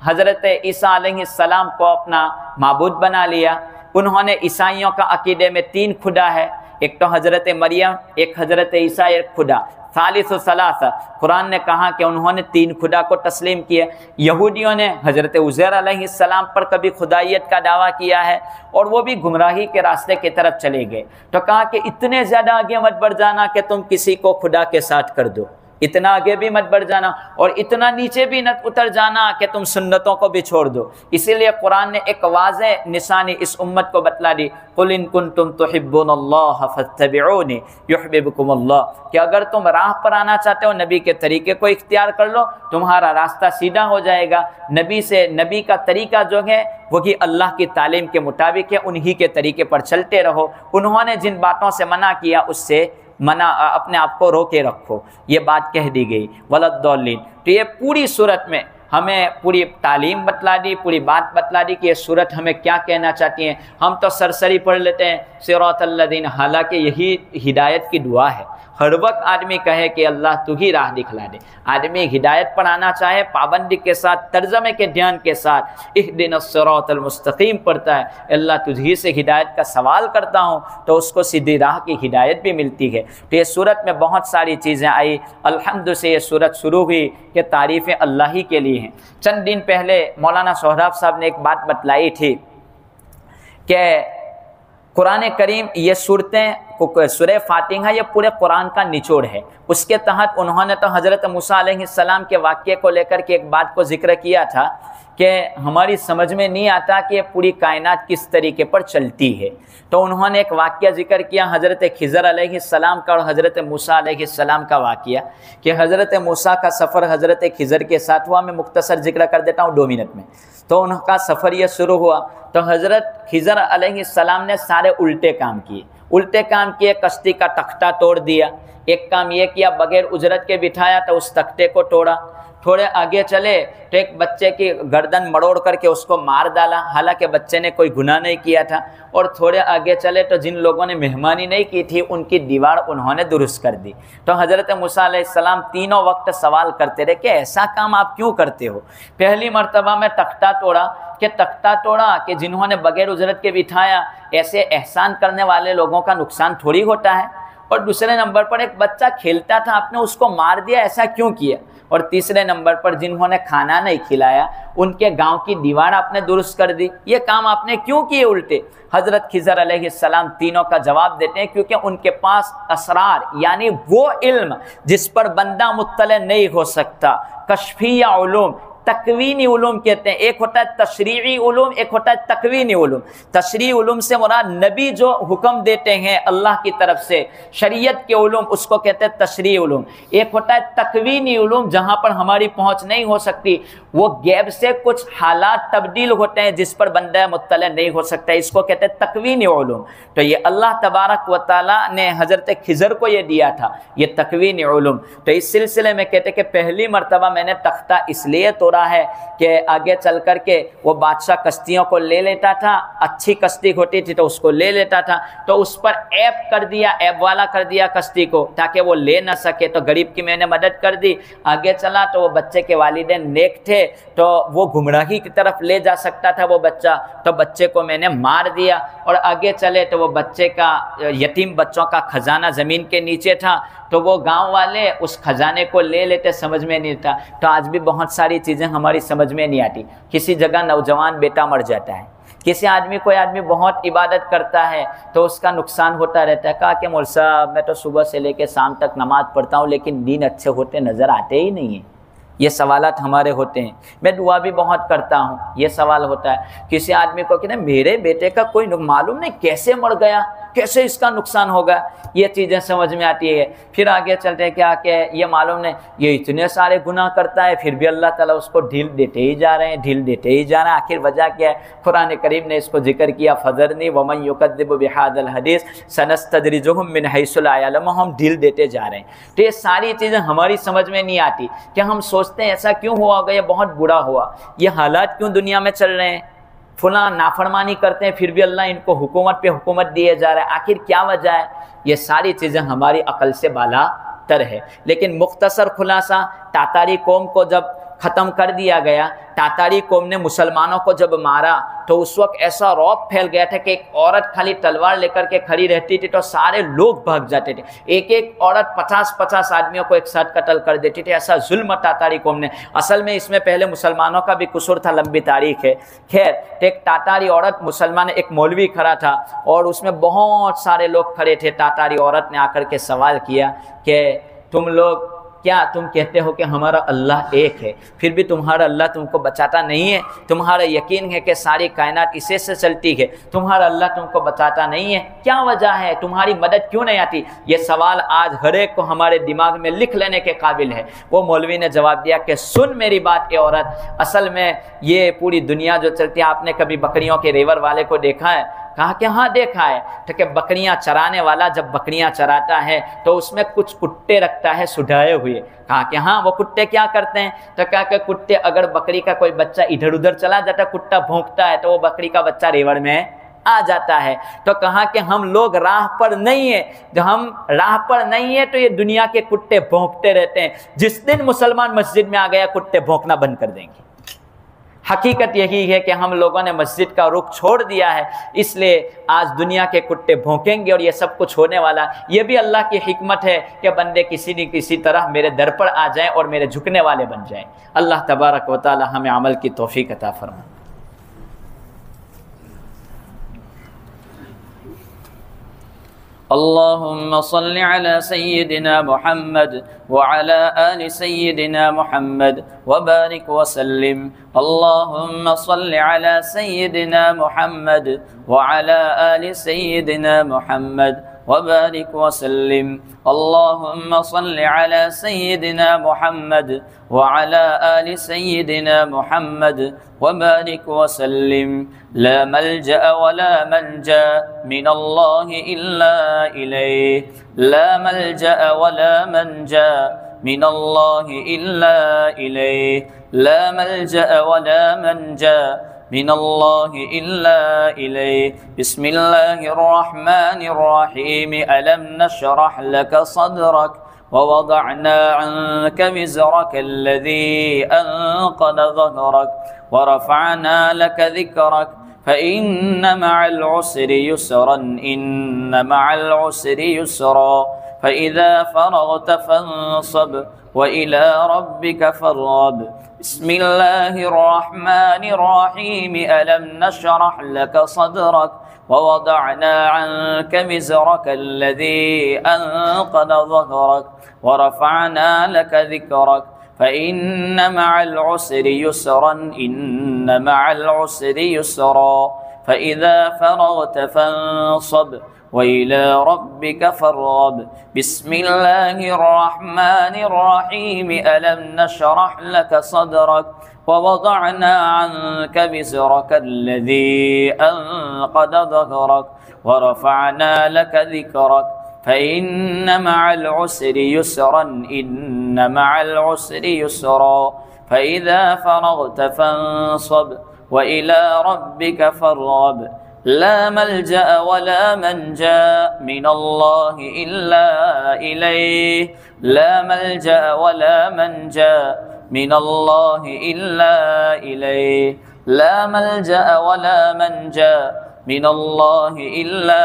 हज़रत ईसा अलैहिस्सलाम को अपना माबूद बना लिया। उन्होंने ईसाइयों का अकीदे में 3 खुदा है, एक तो हज़रत मरियम, एक हज़रत ईसा, एक खुदा सालिसु सलासा। कुरान ने कहा कि उन्होंने 3 खुदा को तस्लीम किया। यहूदियों ने हज़रत उज़ैर अलैहिस्सलाम पर कभी खुदाइयत का दावा किया है और वो भी गुमराही के रास्ते की तरफ चले गए। तो कहा कि इतने ज़्यादा आगे मत बढ़ जाना कि तुम किसी को खुदा के साथ कर दो, इतना आगे भी मत बढ़ जाना और इतना नीचे भी न उतर जाना कि तुम सुन्नतों को भी छोड़ दो। इसीलिए कुरान ने एक वाज़ेह निशानी इस उम्मत को बतला दी, कुल इन कुंतुम तुहिब्बुनल्लाह फत्तबिऊनी युहब्बिबकुमुल्लाह, कि अगर तुम राह पर आना चाहते हो नबी के तरीके को इख्तियार कर लो, तुम्हारा रास्ता सीधा हो जाएगा। नबी का तरीका जो है वही अल्लाह की तालीम के मुताबिक है, उन्हीं के तरीके पर चलते रहो। उन्होंने जिन बातों से मना किया उससे अपने आप को रोके रखो, ये बात कह दी गई। वलद्दौलीन, तो ये पूरी सूरत में हमें पूरी तालीम बतला दी, पूरी बात बतला दी कि ये सूरत हमें क्या कहना चाहती है। हम तो सरसरी पढ़ लेते हैं सिरातल लज़ीना, हालांकि यही हिदायत की दुआ है। हर वक्त आदमी कहे कि अल्लाह तू ही राह दिखला दे। आदमी हिदायत पर आना चाहे, पाबंदी के साथ, तर्जमे के ध्यान के साथ इहदिनस सिरातल मुस्तकीम पढ़ता है, अल्लाह तुझी से हिदायत का सवाल करता हूँ, तो उसको सीधी राह की हिदायत भी मिलती है। तो ये सूरत में बहुत सारी चीज़ें आई। अल्हम्दुलिल्लाह से ये सूरत शुरू हुई कि तारीफ़ें अल्लाह ही के लिए हैं। चंद दिन पहले मौलाना सोहराब साहब ने एक बात बतलाई थी कि कुरान करीम ये सूरतें, सूरह फातिहा ये पूरे कुरान का निचोड़ है। उसके तहत उन्होंने तो हज़रत मूसा अलैहिस्सलाम के वाक़ये को लेकर के एक बात को जिक्र किया था कि हमारी समझ में नहीं आता कि पूरी कायनात किस तरीके पर चलती है। तो उन्होंने एक वाक़या जिक्र किया हज़रत खिज़र अलैहिस्सलाम का और हज़रत मूसा अलैहिस्सलाम का वाक़या, कि हज़रत मूसा का सफ़र हज़रत खिज़र के साथ हुआ। मैं मुख्तसर जिक्र कर देता हूँ 2 मिनट में। तो उनका सफ़र ये शुरू हुआ तो हज़रत खिज़र अलैहिस्सलाम ने सारे उल्टे काम किए। उल्टे काम किए, कश्ती का तख्ता तोड़ दिया। एक काम ये किया, बगैर उजरत के बिठाया तो उस तख्ते को तोड़ा। थोड़े आगे चले तो एक बच्चे की गर्दन मरोड़ करके उसको मार डाला, हालांकि बच्चे ने कोई गुनाह नहीं किया था। और थोड़े आगे चले तो जिन लोगों ने मेहमानी नहीं की थी उनकी दीवार उन्होंने दुरुस्त कर दी। तो हज़रत मूसा अलैहिस्सलाम तीनों वक्त सवाल करते रहे कि ऐसा काम आप क्यों करते हो। पहली मर्तबा में तख्ता तोड़ा कि जिन्होंने बगैर उजरत के बिठाया, ऐसे एहसान करने वाले लोगों का नुकसान थोड़ी होता है। और दूसरे नंबर पर एक बच्चा खेलता था, आपने उसको मार दिया, ऐसा क्यों किया। और तीसरे नंबर पर जिन्होंने खाना नहीं खिलाया उनके गांव की दीवार आपने दुरुस्त कर दी, ये काम आपने क्यों किए उल्टे। हज़रत खिज़र अलैहिस्सलाम तीनों का जवाब देते हैं क्योंकि उनके पास असरार यानी वो इल्म जिस पर बंदा मुत्तले नहीं हो सकता, कश्फिया उलूम, तकवीनी उलूम कहते हैं। एक होता है तशरीई उलूम, एक होता है तकवीनी उलूम। तशरीई उलूम से मुराद नबी जो हुक्म देते हैं अल्लाह की तरफ से, शरीयत के उलूम, उसको कहते हैं तशरीई उलूम। एक होता है तकवीनी उलूम, जहाँ पर हमारी पहुँच नहीं हो सकती, वो गैब से कुछ हालात तब्दील होते हैं जिस पर बंदा मुत्तला नहीं हो सकता, इसको कहते हैं तकवीनी उलूम। तो ये अल्लाह तबारक व तआला ने हज़रत खिज़र को ये दिया था, ये तकवीनी उलूम। तो इस सिलसिले में कहते कि पहली मर्तबा मैंने तख्ता इसलिए तोड़ा है कि आगे चल कर के वो बादशाह कश्तियों को ले लेता था, अच्छी कश्ती होती थी तो उसको ले लेता था, तो उस पर ऐब कर दिया, ऐब वाला कर दिया कश्ती को ताकि वो ले ना सके। तो गरीब की मैंने मदद कर दी। आगे चला तो वो बच्चे के वालिदैन नेक थे, तो वो गुमराही की तरफ ले जा सकता था वो बच्चा, तो बच्चे को मैंने मार दिया। और आगे चले तो वो बच्चे का, यतीम बच्चों का खजाना ज़मीन के नीचे था, तो वो गांव वाले उस खजाने को ले लेते, समझ में नहीं था। तो आज भी बहुत सारी चीज़ें हमारी समझ में नहीं आती। किसी जगह नौजवान बेटा मर जाता है, किसी आदमी, कोई आदमी बहुत इबादत करता है तो उसका नुकसान होता रहता है। कहा कि मौलवी साहब मैं तो सुबह से लेकर शाम तक नमाज़ पढ़ता हूँ लेकिन दिन अच्छे होते नज़र आते ही नहीं हैं। ये सवालात हमारे होते हैं। मैं दुआ भी बहुत करता हूँ, ये सवाल होता है किसी आदमी को कि ना मेरे बेटे का कोई मालूम नहीं कैसे मर गया, कैसे इसका नुकसान होगा, ये चीज़ें समझ में आती है। फिर आगे चलते हैं क्या कि ये मालूम नहीं ये इतने सारे गुनाह करता है फिर भी अल्लाह ताला उसको ढील देते ही जा रहे हैं, ढील देते ही जा रहे हैं। आखिर वजह क्या है? कुरान करीम ने इसको जिक्र किया, फज़रनी वमन युकद्दिबु बिहादिल हदीस सनस्तदरिजुहुम मिन हैसु ला यअलमून, हम ढील देते जा रहे हैं। तो ये सारी चीज़ें हमारी समझ में नहीं आती कि हम सोचते हैं ऐसा क्यों हुआ होगा, ये बहुत बुरा हुआ, ये हालात क्यों दुनिया में चल रहे हैं, फुला नाफरमानी करते हैं फिर भी अल्लाह इनको हुकूमत पे हुकूमत दिए जा रहा है, आखिर क्या वजह है? ये सारी चीज़ें हमारी अकल से बाला तर है। लेकिन मुख्तसर खुलासा, तातारी कौम को जब ख़त्म कर दिया गया, तातारी कौम ने मुसलमानों को जब मारा तो उस वक्त ऐसा रौब फैल गया था कि एक औरत खाली तलवार लेकर के खड़ी रहती थी तो सारे लोग भाग जाते थे। एक एक औरत 50-50 आदमियों को एक साथ कत्ल कर देती थी। ऐसा जुल्म तातारी कौम ने, असल में इसमें पहले मुसलमानों का भी कसूर था, लंबी तारीख है। खैर एक तातारी औरत, मुसलमान, एक मौलवी खड़ा था और उसमें बहुत सारे लोग खड़े थे। तातारी औरत ने आकर के सवाल किया कि तुम लोग क्या तुम कहते हो कि हमारा अल्लाह एक है, फिर भी तुम्हारा अल्लाह तुमको बचाता नहीं है? तुम्हारा यकीन है कि सारी कायनात इसी से चलती है, तुम्हारा अल्लाह तुमको बचाता नहीं है, क्या वजह है, तुम्हारी मदद क्यों नहीं आती? ये सवाल आज हर एक को हमारे दिमाग में लिख लेने के काबिल है। वो मौलवी ने जवाब दिया कि सुन मेरी बात ए औरत, असल में ये पूरी दुनिया जो चलती है, आपने कभी बकरियों के रेवर वाले को देखा है? कहा कि हाँ देखा है। तो कि बकरियां चराने वाला जब बकरियां चराता है तो उसमें कुछ कुत्ते रखता है सुधाए हुए। कहा कि हाँ वो कुत्ते क्या करते हैं? तो कहा कि कुत्ते अगर बकरी का कोई बच्चा इधर उधर चला जाता है, कुत्ता भौंकता है तो वो बकरी का बच्चा रेवड़ में आ जाता है। तो कहा कि हम लोग राह पर नहीं है, जब हम राह पर नहीं है तो ये दुनिया के कुत्ते भौंकते रहते हैं। जिस दिन मुसलमान मस्जिद में आ गया कुत्ते भौंकना बंद कर देंगे। हकीकत यही है कि हम लोगों ने मस्जिद का रुख छोड़ दिया है, इसलिए आज दुनिया के कुत्ते भौंकेंगे और ये सब कुछ होने वाला। ये भी अल्लाह की हिकमत है कि बंदे किसी न किसी तरह मेरे दर पर आ जाएं और मेरे झुकने वाले बन जाएं। अल्लाह तबारक व तआला हमें अमल की तौफीक अता फरमाए। अल्लाहुम्मा सल्लि अला सय्यिदिना मुहम्मद व अला आलि सय्यिदिना मुहम्मद व बारिक व सल्लिम। अल्लाहुम्मा सल्लि अला सय्यिदिना मुहम्मद व अला आलि सय्यिदिना मुहम्मद व बारिक व सल्लिम। अल्लाहुम्मा सल्लि अला सय्यिदिना मुहम्मद व अला आलि सय्यिदिना मुहम्मद व बारिक व सल्लिम। ला मलजा व ला मंजा मिनल्लाहि इल्ला इलैहि, ला मलजा व ला मंजा मिनल्लाहि इल्ला इलैहि, ला मलजा व ला मंजा मिनल्लाहि इल्ला इलैहि। बिस्मिल्लाहिर रहमानिर रहीम। अलम नशरह लक सदरक व वदअना अन्का विज़रक अल्लज़ी अनक़द ज़हरक व रफ़अना लक ज़िक्रक फ़इन्न मअल उसरि युस्रन इन्न मअल उसरि युस्रा फ़इज़ा फ़रग़त फ़ंसब व इला रब्बिक फ़रग़ब। बिस्मिल्लाहिर रहमानिर रहीम। अलम नशरह लक सदरक व वदअना अन्का विज़रक अल्लज़ी अनक़द ज़हरक व रफ़अना लक ज़िक्रक फ़इन्न मअल उसरि युस्रन इन्न मअल उसरि युस्रा फ़इज़ा फ़रग़त फ़ंसब व इला रब्बिक फ़रग़ब। बिस्मिल्लाहिर रहमानिर रहीम। अलम नशरह लक सदरक व वदअना अन्का विज़रक अल्लज़ी अनक़द ज़हरक व रफ़अना लक ज़िक्रक फ़इन्न मअल उसरि युस्रन इन्न मअल उसरि युस्रा फ़इज़ा फ़रग़त फ़ंसब व इला रब्बिक फ़रग़ब। ला मलजा व ला मंजा मिनल्लाहि इल्ला इलैहि, ला मलजा व ला मंजा मिनल्लाहि इल्ला इलैहि, ला मलजा व ला मंजा मिनल्लाहि इल्ला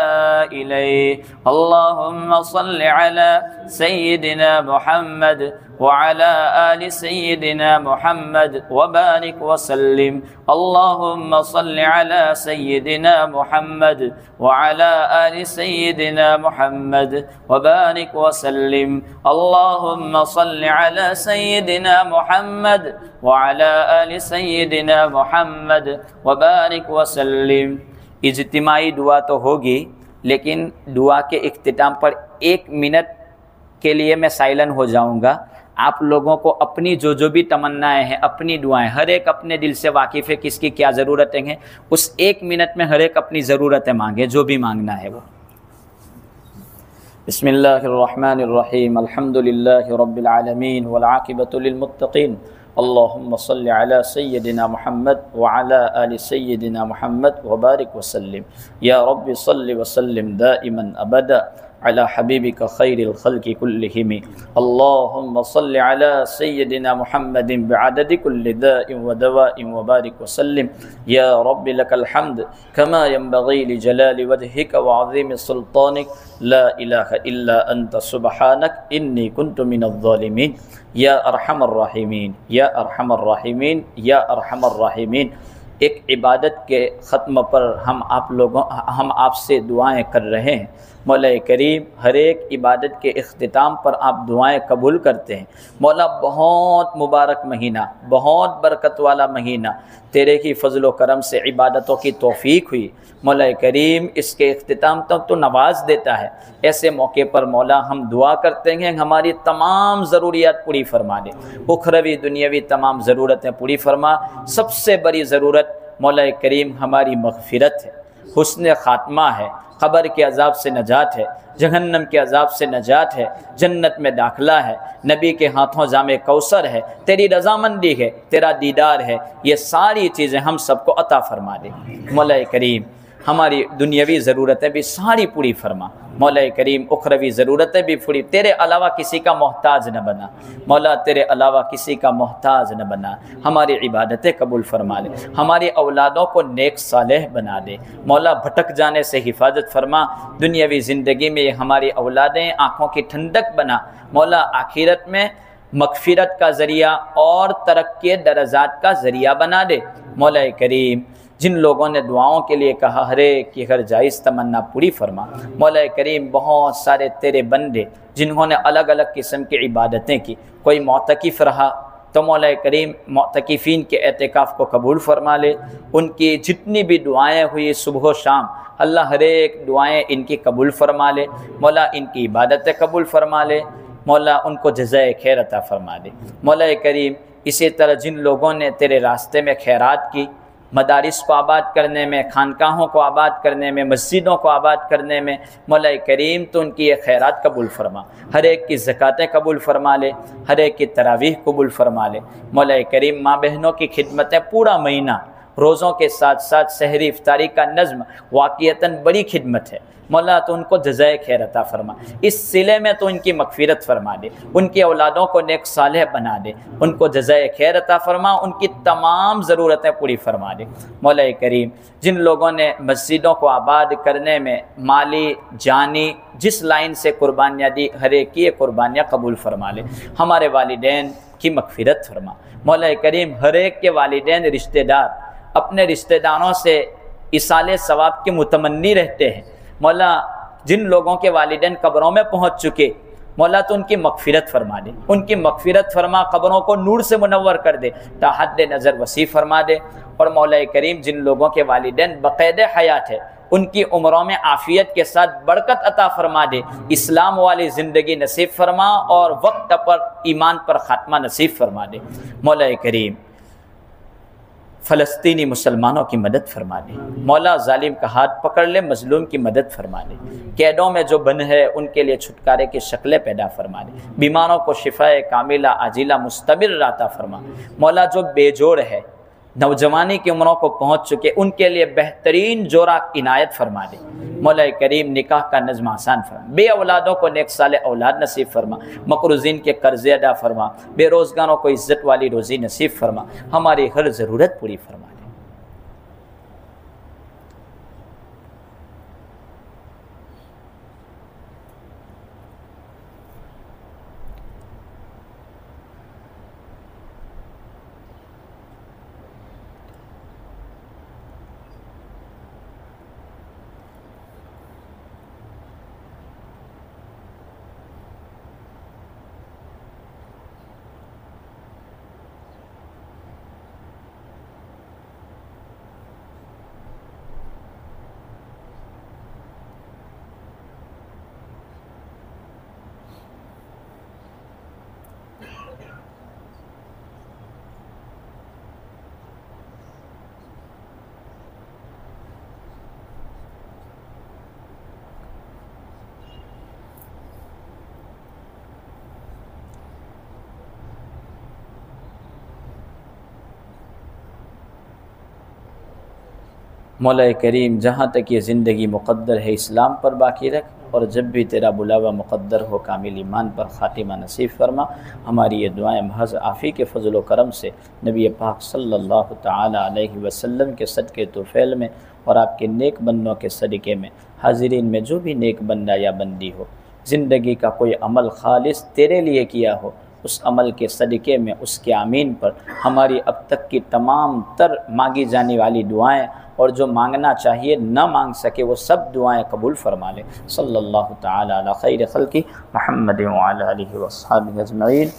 इलैहि। अल्लाहुम्मा सल्लि अला सय्यिदिना मुहम्मद व अला आलि सय्यिदिना मुहम्मद व बारिक व सल्लिम। अल्लाहुम्मा सल्लि अला सय्यिदिना मुहम्मद व अला आलि सय्यिदिना मुहम्मद व बारिक व सल्लिम। अल्लाहुम्मा सल्लि अला सय्यिदिना मुहम्मद व अला आलि सय्यिदिना मुहम्मद व बारिक व सल्लिम। इज्तिमाई दुआ तो होगी, लेकिन दुआ के इख्तिताम पर 1 मिनट के लिए मैं साइलेंट हो जाऊंगा। आप लोगों को अपनी जो भी तमन्नाएं हैं, अपनी दुआएं, हर एक अपने दिल से वाकिफ़ है किसकी क्या ज़रूरतें हैं, उस 1 मिनट में हर एक अपनी ज़रूरतें मांगे, जो भी मांगना है वो। बिस्मिल्लाहिर्रहमानिर्रहीम। अल्हम्दुलिल्लाहि रब्बिल आलमीन वल आक़िबतु लिल मुत्तक़ीन। अल्लाहुम्मा सल्लि अला सय्यिदिना मुहम्मद व अला आलि सय्यिदिना मुहम्मद व बारिक व सल्लिम। या रब्बि सल्लि व सल्लिम दाइमन अबदा अला हबीबिका खैरिल खल्क़ि कुल्लिहिम। अल्लाहुम्मा सल्लि अला सय्यिदिना मुहम्मदिन बिअददि कुल्लि दाइन व दवाइन व बारिक व सल्लिम। या रब्बि लकल हम्द कमा यंबग़ी लिजलालि वजहिका व अज़ीमि सुल्तानिक। ला इलाहा इल्ला अंत सुब्हानक इन्नी कुन्तु मिनज़ ज़ालिमीन। या अरहमर राहिमीन, या अरहमर राहिमीन, या अरहमर राहिमीन। एक इबादत के ख़त्म पर हम आपसे दुआएं कर रहे हैं। मौला करीम, हर एक इबादत के इख्तिताम पर आप दुआएं कबूल करते हैं। मौला, बहुत मुबारक महीना, बहुत बरकत वाला महीना, तेरे ही फजल व करम से इबादतों की तौफीक हुई। मौला करीम, इसके इख्तिताम तक तो नवाज़ देता है। ऐसे मौके पर मौला हम दुआ करते हैं हमारी तमाम ज़रूरियात पूरी फरमा दे, उखरवी दुनियावी तमाम ज़रूरतें पूरी फरमा। सबसे बड़ी ज़रूरत मौला करीम हमारी मग़फ़िरत है। हुस्न ख़ात्मा है, क़ब्र के अज़ाब से नजात है, जहन्नम के अज़ाब से नजात है, जन्नत में दाखिला है, नबी के हाथों जामे कौसर है, तेरी रज़ामंदी है, तेरा दीदार है। ये सारी चीज़ें हम सबको अता फरमा दे। मौला करीम हमारी दुनियावी ज़रूरतें भी सारी पूरी फरमा। मौला करीम उखरवी ज़रूरतें भी पूरी, तेरे अलावा किसी का मोहताज न बना मौला, तेरे अलावा किसी का मोहताज न बना। हमारी इबादतें कबूल फरमा ले, हमारी औलादों को नेक सालेह बना दे मौला, भटक जाने से हिफाजत फरमा। दुनियावी ज़िंदगी में हमारी औलादें आँखों की ठंडक बना मौला, आखिरत में मगफिरत का ज़रिया और तरक्की दरजात का ज़रिया बना दे। मौला करीम जिन लोगों ने दुआओं के लिए कहा, हर एक की हर जायज़ तमन्ना पूरी फरमा। मौला करीम बहुत सारे तेरे बंदे जिन्होंने अलग अलग किस्म की इबादतें की, कोई मोतकिफ़ रहा तो मौला करीम मोतकिफ़ीन के एतिकाफ़ को कबूल फरमा ले। उनकी जितनी भी दुआएं हुई सुबह शाम, अल्लाह हर एक दुआएं इनकी कबूल फरमा ले मौला, इनकी इबादतें कबूल फरमा ले मौला, उनको जज़ाए खैर अता फरमा दे। मौला करीम इसी तरह जिन लोगों ने तेरे रास्ते में खैरात की, मदारिस को आबाद करने में, खानकाहों को आबाद करने में, मस्जिदों को आबाद करने में, मौला करीम तो उनकी ये खैरात कबूल फरमा। हर एक की ज़कातें कबूल फरमा ले, हर एक की तरावीह कबूल फरमा ले मौला करीम। माँ बहनों की खिदमतें पूरा महीना रोज़ों के साथ साथ सहरी इफ्तारी का नज़्म वाक़ियतन बड़ी खिदमत है मौला, तो उनको जज़ाए खैर अता फरमा। इस सिले में तो इनकी मग़फ़िरत फरमा दे, उनकी औलादों को नेक सालेह बना दे, उनको जज़ाए खैर अता फरमा, उनकी तमाम ज़रूरतें पूरी फरमा दे मौला करीम। जिन लोगों ने मस्जिदों को आबाद करने में माली जानी जिस लाइन से कुर्बानियाँ दी, हर एक की कुर्बानियाँ कबूल फरमा ले। हमारे वालिदैन की मग़फ़िरत फरमा मौला करीम। हर एक के वालिदैन रिश्तेदार अपने रिश्तेदारों से इसाले सवाब के मुतमन्नी रहते हैं मौला। जिन लोगों के वालिदैन कब्रों में पहुंच चुके मौला, तो उनकी मग़फ़िरत फरमा दे, उनकी मग़फ़िरत फरमा, कब्रों को नूर से मुनव्वर कर दे, ताहद नज़र वसी फरमा दे। और मौला करीम जिन लोगों के वालिदैन बक़ैद हयात है, उनकी उम्रों में आफ़ियत के साथ बरकत अता फरमा दे, इस्लाम वाली ज़िंदगी नसीब फरमा और वक्त पर ईमान पर ख़ात्मा नसीब फरमा दे मौला करीम। फ़लस्तीनी मुसलमानों की मदद फरमा दे मौला, जालिम का हाथ पकड़ ले, मजलूम की मदद फरमा दे। कैदों में जो बंद है उनके लिए छुटकारे की शक्लें पैदा फरमा दे। बीमारों को शिफाए कामिला आजिला मुस्तमिर अता फरमा मौला। जो बेजोड़ है, नौजवानी की उम्रों को पहुँच चुके, उनके लिए बेहतरीन जोरा इनायत फरमा दे मौला करीम। निकाह का नज़्म आसान फरमा, बे औलादों को नेक साले औलाद नसीब फरमा, मकरूज़ीन के कर्ज़े अदा फरमा, बेरोज़गारों को इज़्ज़त वाली रोज़ी नसीब फरमा, हमारी हर ज़रूरत पूरी फरमा दे। मौला करीम जहाँ तक ये ज़िंदगी मुक़द्दर है इस्लाम पर बाकी रख, और जब भी तेरा बुलावा मुक़द्दर हो कामिल ईमान पर ख़ातिमा नसीब फरमा। हमारी ये दुआएं महज़ आफ़ी के फ़ज़ल व करम से नबी पाक सल्लल्लाहु ताला अलैहि वसल्लम के सदक़े तोफ़ैल में और आपके नेक बंदों के सदक़े में, हाज़िरीन में जो भी नेक बंदा या बंदी हो, ज़िंदगी का कोई अमल ख़ालिस तेरे लिए किया हो, उस अमल के सदक़े में उसके आमीन पर हमारी अब तक की तमाम तर मांगी जाने वाली दुआएं और जो मांगना चाहिए न मांग सके वो सब दुआएं कबूल फरमा ले। सल्लल्लाहु ताला अला खैर खल्क़ि मुहम्मद व अला आलिहि व अस्हाबिहि अजमईन।